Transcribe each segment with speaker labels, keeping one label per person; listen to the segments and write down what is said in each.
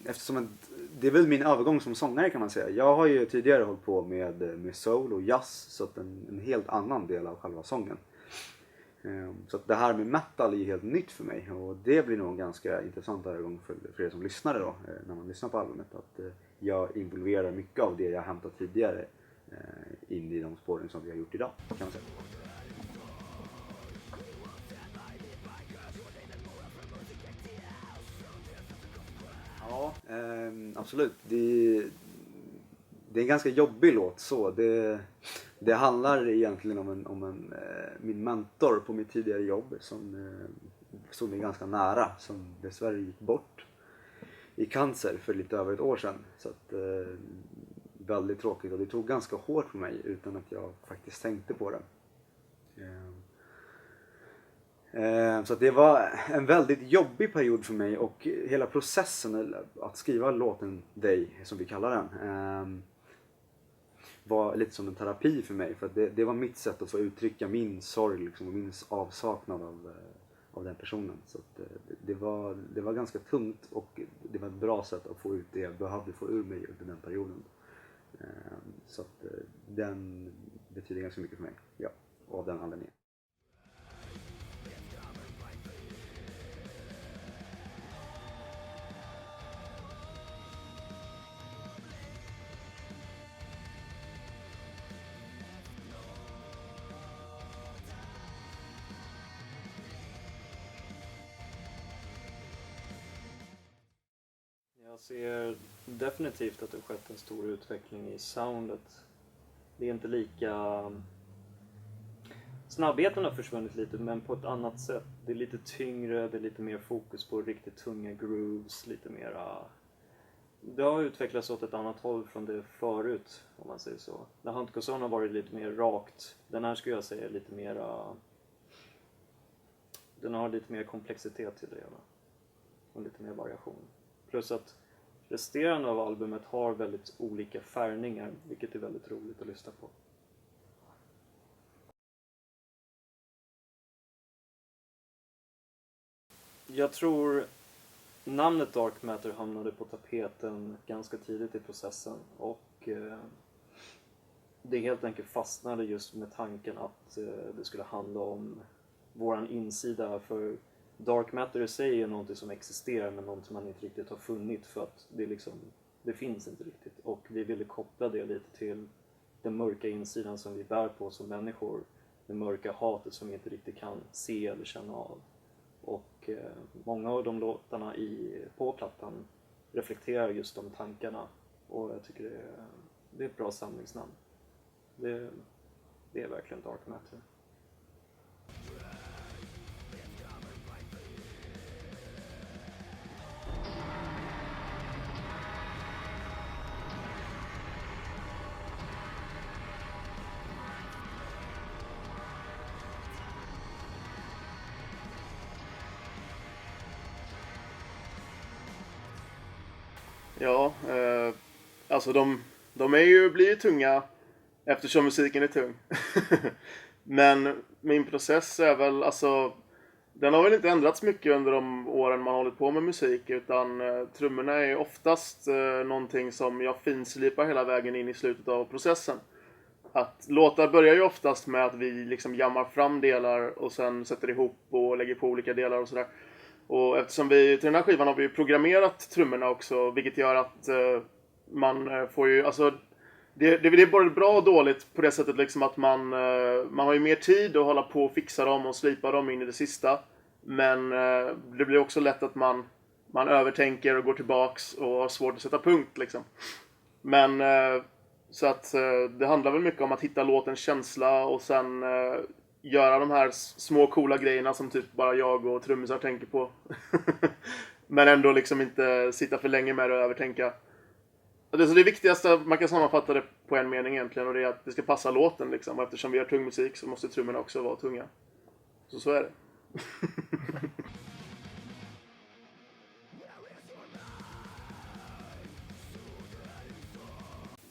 Speaker 1: Eftersom det är väl min övergång som sångare kan man säga. Jag har ju tidigare hållit på med soul och jazz, så att en helt annan del av själva sången. Så att det här med metal är helt nytt för mig, och det blir nog en ganska intressant övergång för er som lyssnade då, när man lyssnar på albumet, att jag involverar mycket av det jag hämtat tidigare in i de spåren som vi har gjort idag, kan man säga. Ja, absolut. Det är en ganska jobbig låt så. Det handlar egentligen om min mentor på mitt tidigare jobb som stod mig ganska nära, som dessvärre gick bort i cancer för lite över ett år sedan. Så att, väldigt tråkigt, och det tog ganska hårt på mig utan att jag faktiskt tänkte på det. Så att det var en väldigt jobbig period för mig, och hela processen att skriva låten Dig, som vi kallar den, var lite som en terapi för mig, för att det var mitt sätt att få uttrycka min sorg liksom, och min avsaknad av den personen. Så att, det var ganska tungt, och det var ett bra sätt att få ut det jag behövde få ur mig under den perioden. Så att den betyder ganska mycket för mig, ja, av den anledningen.
Speaker 2: Jag ser definitivt att det har skett en stor utveckling i soundet. Det är inte lika... Snabbheten har försvunnit lite, men på ett annat sätt. Det är lite tyngre, det är lite mer fokus på riktigt tunga grooves, lite mera... Det har utvecklats åt ett annat håll från det förut, om man säger så. När Hunt Goes On har varit lite mer rakt. Den här skulle jag säga är lite mera... Den har lite mer komplexitet till det hela. Och lite mer variation. Plus att resterande av albumet har väldigt olika färgningar, vilket är väldigt roligt att lyssna på. Jag tror namnet Dark Matter hamnade på tapeten ganska tidigt i processen, och det helt enkelt fastnade just med tanken att det skulle handla om våran insida, för Dark Matter i sig är något som existerar, men något som man inte riktigt har funnit, för att det finns inte riktigt. Och vi ville koppla det lite till den mörka insidan som vi bär på som människor. Det mörka hatet som vi inte riktigt kan se eller känna av. Och många av de låtarna på plattan reflekterar just de tankarna. Och jag tycker det är ett bra samlingsnamn. Det är verkligen Dark Matter.
Speaker 3: Ja, alltså de blir ju tunga eftersom musiken är tung. Men min process är väl, alltså, den har väl inte ändrats mycket under de åren man har hållit på med musik, utan trummorna är oftast någonting som jag finslipar hela vägen in i slutet av processen. Att låtar börjar ju oftast med att vi liksom jammar fram delar och sen sätter ihop och lägger på olika delar och sådär. Och eftersom till den här skivan har vi programmerat trummorna också, vilket gör att man får ju, alltså det är både bra och dåligt på det sättet liksom att man har ju mer tid att hålla på och fixa dem och slipa dem in i det sista. Men det blir också lätt att man övertänker och går tillbaks och har svårt att sätta punkt liksom. Men så att det handlar väl mycket om att hitta låtens känsla och sen göra de här små coola grejerna som typ bara jag och trummisar tänker på. Men ändå liksom inte sitta för länge med det och övertänka. Så det viktigaste, man kan sammanfatta det på en mening egentligen, och det är att det ska passa låten liksom. Och eftersom vi har tung musik så måste trummorna också vara tunga. Så är det.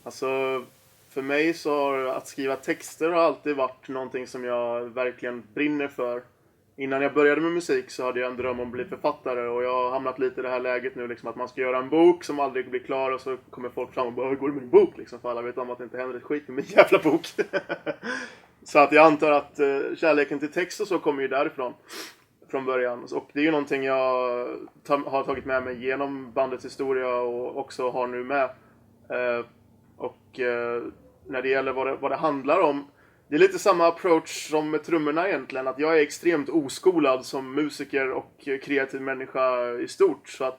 Speaker 3: Alltså, för mig så har att skriva texter har alltid varit någonting som jag verkligen brinner för. Innan jag började med musik så hade jag en dröm om att bli författare, och jag har hamnat lite i det här läget nu liksom, att man ska göra en bok som aldrig blir klar, och så kommer folk fram och bara, hur går det med din bok? Liksom, för alla vet om att det inte händer ett skit med min jävla bok. Så att jag antar att kärleken till text och så kommer ju därifrån från början. Och det är ju någonting jag har tagit med mig genom bandets historia och också har nu med. När det gäller vad det handlar om, det är lite samma approach som med trummorna egentligen. Att jag är extremt oskolad som musiker och kreativ människa i stort. Så att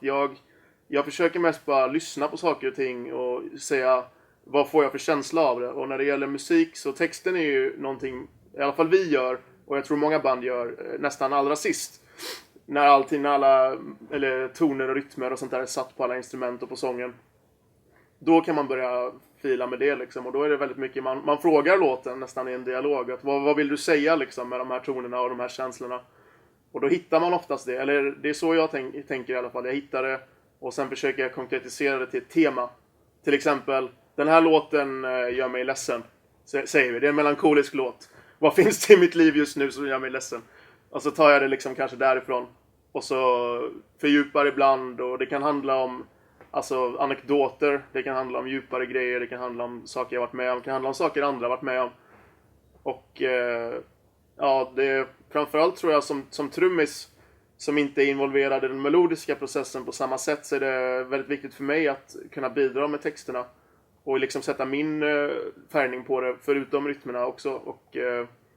Speaker 3: jag försöker mest bara lyssna på saker och ting och säga vad får jag för känsla av det. Och när det gäller musik så texten är ju någonting, i alla fall vi gör, och jag tror många band gör, nästan allra sist. När alla eller toner och rytmer och sånt där är satt på alla instrument och på sången. Då kan man börja fila med det liksom. Och då är det väldigt mycket, man frågar låten nästan i en dialog. Att vad vill du säga liksom med de här tonerna och de här känslorna? Och då hittar man oftast det. Eller det är så jag tänker i alla fall. Jag hittar det och sen försöker jag konkretisera det till ett tema. Till exempel, den här låten gör mig ledsen. Säger vi, det är en melankolisk låt. Vad finns det i mitt liv just nu som gör mig ledsen? Och så tar jag det liksom kanske därifrån. Och så fördjupar ibland, och det kan handla om alltså anekdoter, det kan handla om djupare grejer, det kan handla om saker jag varit med om, det kan handla om saker andra varit med om. Och ja, det framförallt tror jag som trummis som inte är involverad i den melodiska processen på samma sätt, så är det väldigt viktigt för mig att kunna bidra med texterna och liksom sätta min färgning på det, förutom rytmerna också. Och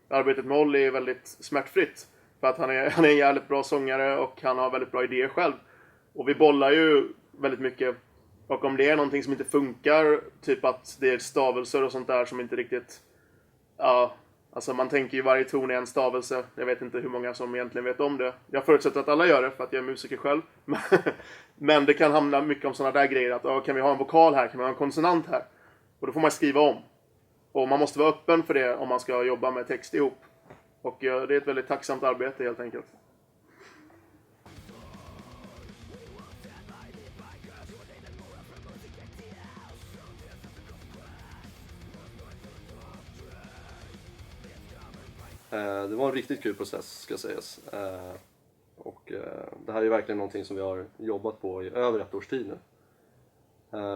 Speaker 3: arbetet med Olli är väldigt smärtfritt, för att han är en jävligt bra sångare och han har väldigt bra idéer själv. Och vi bollar ju väldigt mycket, och om det är någonting som inte funkar, typ att det är stavelser och sånt där som inte riktigt, ja, alltså man tänker ju varje ton är en stavelse. Jag vet inte hur många som egentligen vet om det. Jag förutsätter att alla gör det för att jag är musiker själv. Men det kan hamna mycket om sådana där grejer, att kan vi ha en vokal här, kan vi ha en konsonant här? Och då får man skriva om. Och man måste vara öppen för det om man ska jobba med text ihop. Och det är ett väldigt tacksamt arbete helt enkelt.
Speaker 4: Det var en riktigt kul process, ska sägas. Och det här är verkligen någonting som vi har jobbat på i över ett års tid nu.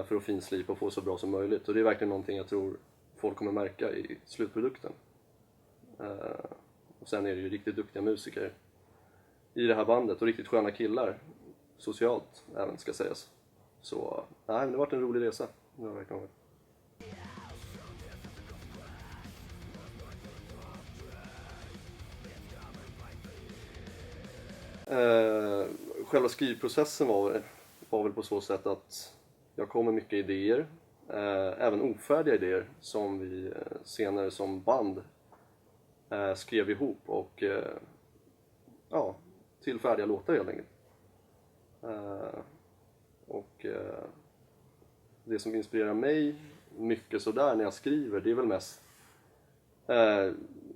Speaker 4: För att finslipa och få så bra som möjligt. Och det är verkligen någonting jag tror folk kommer märka i slutprodukten. Och sen är det ju riktigt duktiga musiker i det här bandet och riktigt sköna killar. Socialt även, ska sägas. Så nej, det har varit en rolig resa. Det har verkligen varit. Själva skrivprocessen var väl på så sätt att jag kom med mycket idéer, även ofärdiga idéer som vi senare som band skrev ihop och ja, till färdiga låtar helt enkelt. Och det som inspirerar mig mycket sådär när jag skriver, det är väl mest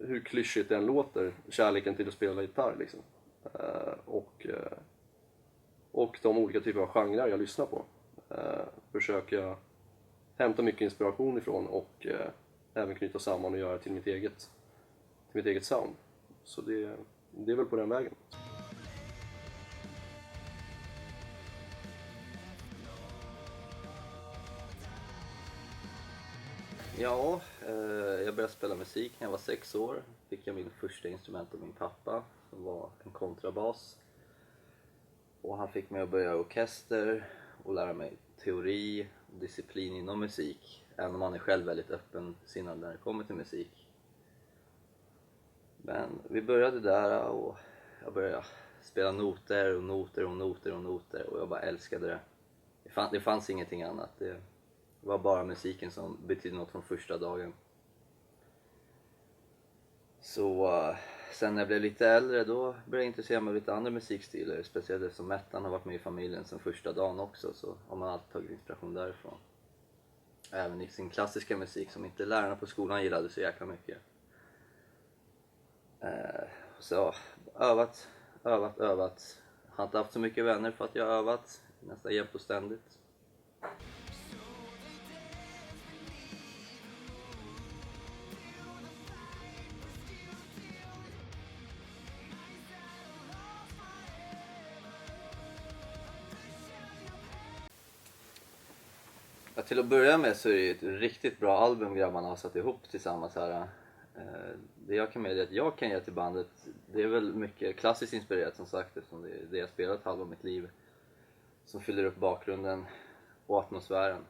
Speaker 4: hur klyschigt det än låter, kärleken till att spela gitarr liksom. Och de olika typer av genrer jag lyssnar på försöker jag hämta mycket inspiration ifrån och även knyta samman och göra till mitt eget sound. Så det är väl på den vägen.
Speaker 5: Ja, jag började spela musik när jag var 6 år. Fick jag min första instrument av min pappa, som var en kontrabas. Och han fick mig att börja i orkester och lära mig teori och disciplin inom musik. Även om man är själv väldigt öppensinnad när det kommer till musik. Men vi började där och jag började spela noter och noter och noter och noter. Och jag bara älskade det. Det fanns ingenting annat. Det var bara musiken som betydde något från första dagen. Så sen när jag blev lite äldre, då började jag intressera mig av lite andra musikstilar. Speciellt som metal har varit med i familjen sedan första dagen också, så har man alltid tagit inspiration därifrån. Även i sin klassiska musik som inte lärarna på skolan gillade så jäkla mycket. Så övat. Har inte haft så mycket vänner för att jag har övat nästan jämt och ständigt. Ja, till att börja med så är det ett riktigt bra album grabbarna har satt ihop tillsammans här. Det jag kan medge att jag kan ge till bandet, det är väl mycket klassiskt inspirerat som sagt, eftersom det är det jag spelat halva mitt liv, som fyller upp bakgrunden och atmosfären.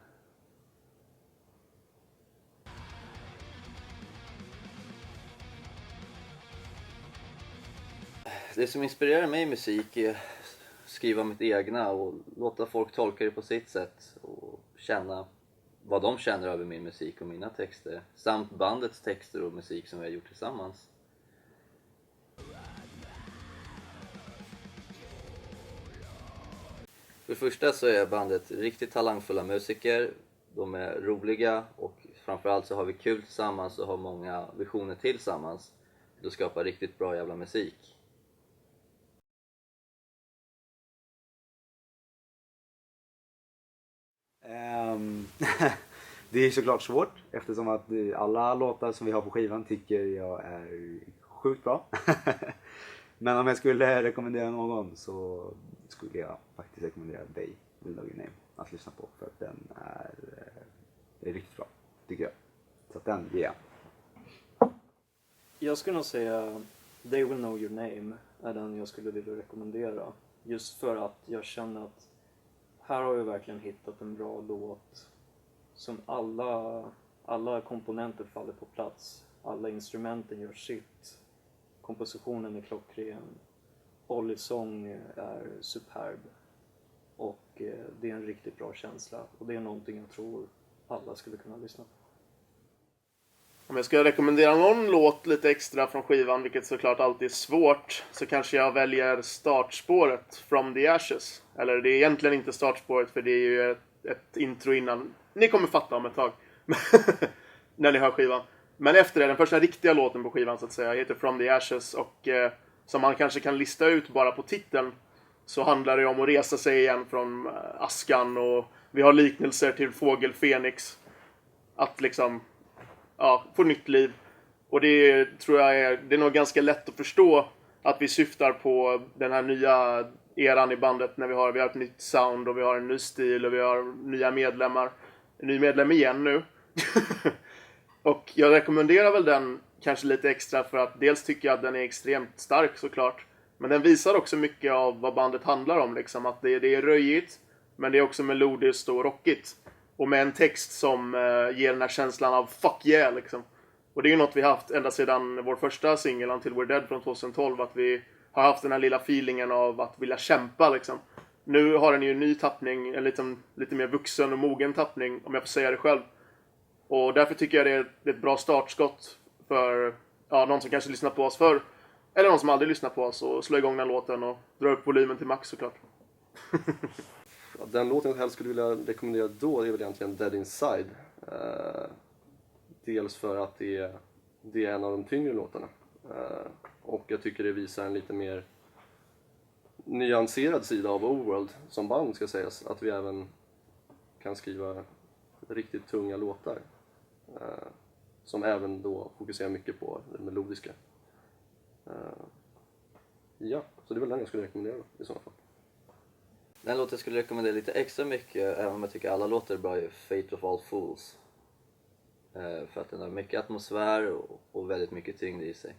Speaker 5: Det som inspirerar mig i musik är skriva mitt egna och låta folk tolka det på sitt sätt och känna vad de känner över min musik och mina texter, samt bandets texter och musik som vi har gjort tillsammans. För det första så är bandet riktigt talangfulla musiker, de är roliga och framförallt så har vi kul tillsammans och har många visioner tillsammans till att skapa riktigt bra jävla musik.
Speaker 1: Det är såklart svårt eftersom att alla låtar som vi har på skivan tycker jag är sjukt bra. Men om jag skulle rekommendera någon så skulle jag faktiskt rekommendera dig, Will Know Your Name, att lyssna på, för att den är riktigt bra, tycker jag. Så att den ger jag.
Speaker 2: Jag skulle nog säga They Will Know Your Name är den jag skulle vilja rekommendera. Just för att jag känner att här har jag verkligen hittat en bra låt som alla komponenter faller på plats. Alla instrumenten gör sitt. Kompositionen är klockren. Ollys sång är superb. Och det är en riktigt bra känsla. Och det är någonting jag tror alla skulle kunna lyssna på.
Speaker 3: Om jag ska rekommendera någon låt lite extra från skivan, vilket såklart alltid är svårt, så kanske jag väljer startspåret From the Ashes. Eller det är egentligen inte startspåret, för det är ju ett intro innan. Ni kommer fatta om ett tag när ni hör skivan. Men efter det, den första riktiga låten på skivan så att säga, heter From the Ashes. Och som man kanske kan lista ut bara på titeln, så handlar det om att resa sig igen från askan. Och vi har liknelser till fågel Fenix. Att liksom få nytt liv. Och det tror jag det är nog ganska lätt att förstå att vi syftar på den här nya eran i bandet, när vi har ett nytt sound och vi har en ny stil och vi har nya medlemmar. En ny medlem igen nu. Och jag rekommenderar väl den kanske lite extra för att dels tycker jag att den är extremt stark såklart. Men den visar också mycket av vad bandet handlar om. Liksom. Att det är röjigt, men det är också melodiskt och rockigt. Och med en text som ger den här känslan av fuck yeah liksom. Och det är ju något vi haft ända sedan vår första singel Until We're Dead från 2012. Att vi har haft den här lilla feelingen av att vilja kämpa liksom. Nu har den ju en ny tappning, en lite mer vuxen och mogen tappning, om jag får säga det själv. Och därför tycker jag det är ett bra startskott för någon som kanske lyssnat på oss förr. Eller någon som aldrig lyssnat på oss, och slå igång den låten och dra upp volymen till max såklart.
Speaker 4: Den låten jag helst skulle vilja rekommendera då är väl egentligen Dead Inside. Dels för att det är en av de tyngre låtarna. Och jag tycker det visar en lite mer nyanserad sida av Overworld som band, ska sägas. Att vi även kan skriva riktigt tunga låtar. Som även då fokuserar mycket på det melodiska. Ja, så det är väl den jag skulle rekommendera i sådana fall.
Speaker 5: Den låten jag skulle rekommendera lite extra mycket, även om jag tycker alla låtar är bra, är Fate of All Fools. För att den har mycket atmosfär och väldigt mycket tyngd i sig.